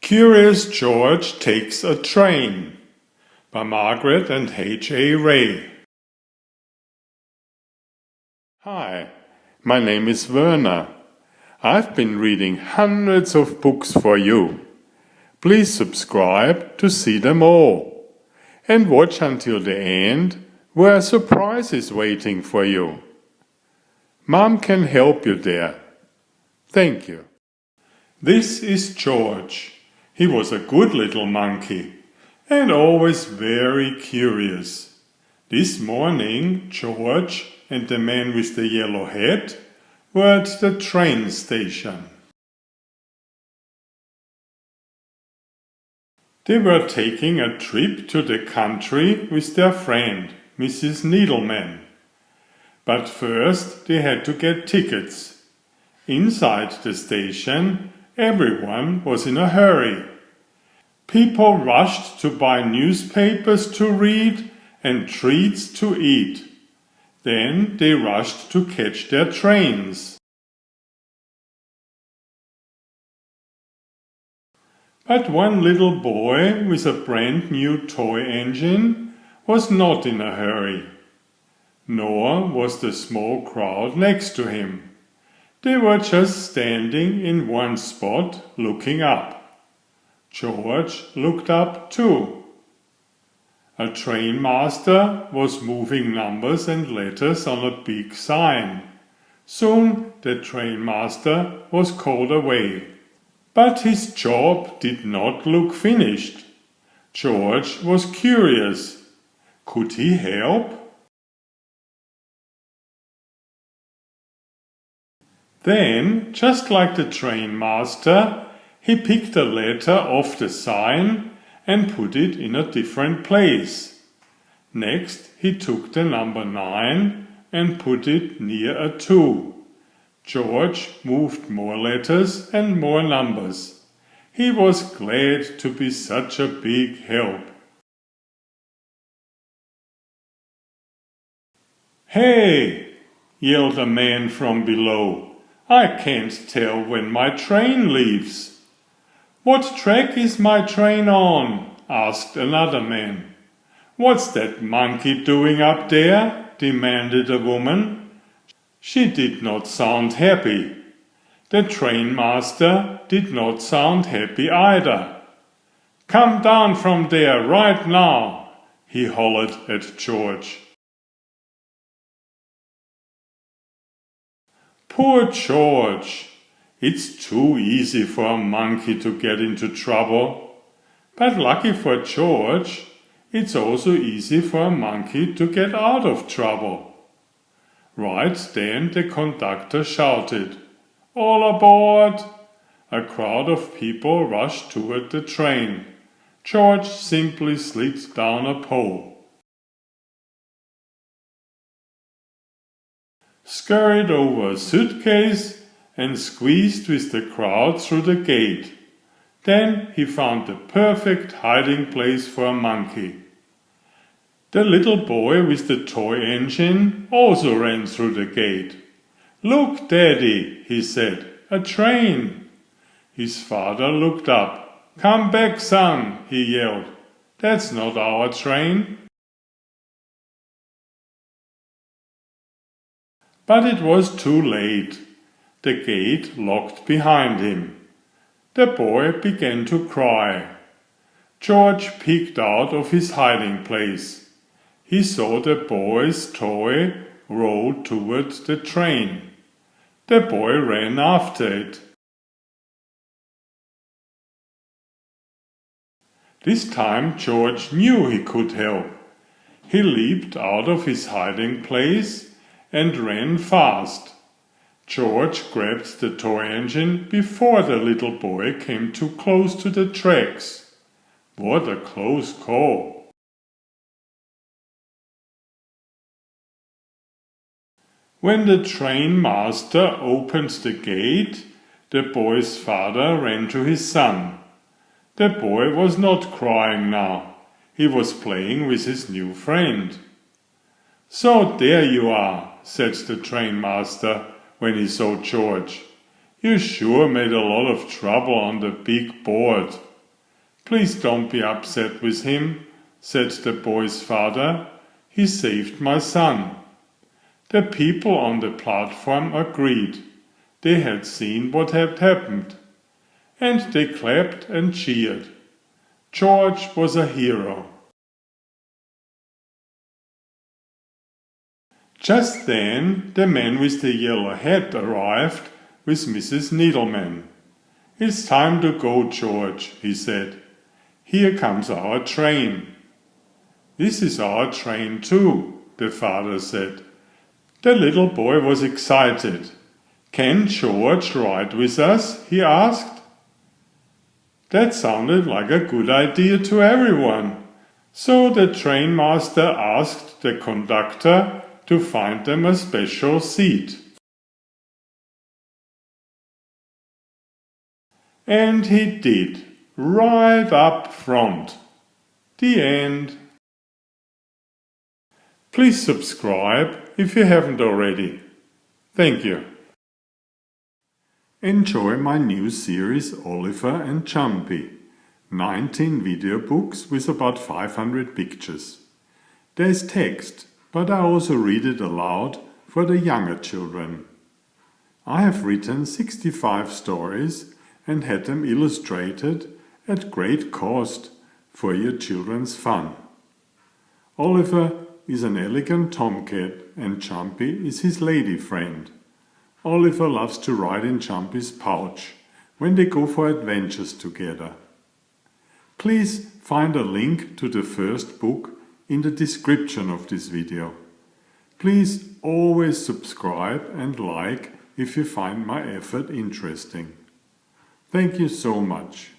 Curious George Takes a Train by Margret H.A. Hi, my name is Werner. I've been reading hundreds of books for you. Please subscribe to see them all. And watch until the end, where a surprise is waiting for you. Mom can help you there. Thank you. This is George. He was a good little monkey and always very curious. This morning, George and the man with the yellow hat were at the train station. They were taking a trip to the country with their friend, Mrs. Needleman. But first they had to get tickets. Inside the station, everyone was in a hurry. People rushed to buy newspapers to read and treats to eat. Then they rushed to catch their trains. But one little boy with a brand new toy engine was not in a hurry. Nor was the small crowd next to him. They were just standing in one spot looking up. George looked up too. A train master was moving numbers and letters on a big sign. Soon the train master was called away. But his job did not look finished. George was curious. Could he help? Then, just like the train master, he picked a letter off the sign and put it in a different place. Next, he took the number 9 and put it near a 2. George moved more letters and more numbers. He was glad to be such a big help. "Hey!" yelled a man from below. "I can't tell when my train leaves." "What track is my train on?" asked another man. "What's that monkey doing up there?" demanded a woman. She did not sound happy. The train master did not sound happy either. "Come down from there right now," he hollered at George. Poor George! It's too easy for a monkey to get into trouble. But lucky for George, it's also easy for a monkey to get out of trouble. Right then the conductor shouted, "All aboard!" A crowd of people rushed toward the train. George simply slid down a pole. Scurried over a suitcase and squeezed with the crowd through the gate. Then he found the perfect hiding place for a monkey. The little boy with the toy engine also ran through the gate. "Look, Daddy," he said, "a train." His father looked up. "Come back, son," he yelled. "That's not our train." But it was too late. The gate locked behind him. The boy began to cry. George peeked out of his hiding place. He saw the boy's toy roll toward the train. The boy ran after it. This time George knew he could help. He leaped out of his hiding place and ran fast. George grabbed the toy engine before the little boy came too close to the tracks. What a close call! When the train master opened the gate, the boy's father ran to his son. The boy was not crying now. He was playing with his new friend. "So there you are," said the train master when he saw George. "You sure made a lot of trouble on the big board." "Please don't be upset with him," said the boy's father. "He saved my son." The people on the platform agreed. They had seen what had happened, and they clapped and cheered. George was a hero. Just then the man with the yellow hat arrived with Mrs. Needleman. "It's time to go, George," he said. "Here comes our train." "This is our train too," the father said. The little boy was excited. "Can George ride with us?" he asked. That sounded like a good idea to everyone. So the trainmaster asked the conductor to find them a special seat. And he did, right up front. The end. Please subscribe if you haven't already. Thank you. Enjoy my new series Oliver and Jumpy. 19 video books with about 500 pictures. There's text, but I also read it aloud for the younger children. I have written 65 stories and had them illustrated at great cost for your children's fun. Oliver is an elegant tomcat and Jumpy is his lady friend. Oliver loves to ride in Jumpy's pouch when they go for adventures together. Please find a link to the first book in the description of this video. Please always subscribe and like if you find my effort interesting. Thank you so much.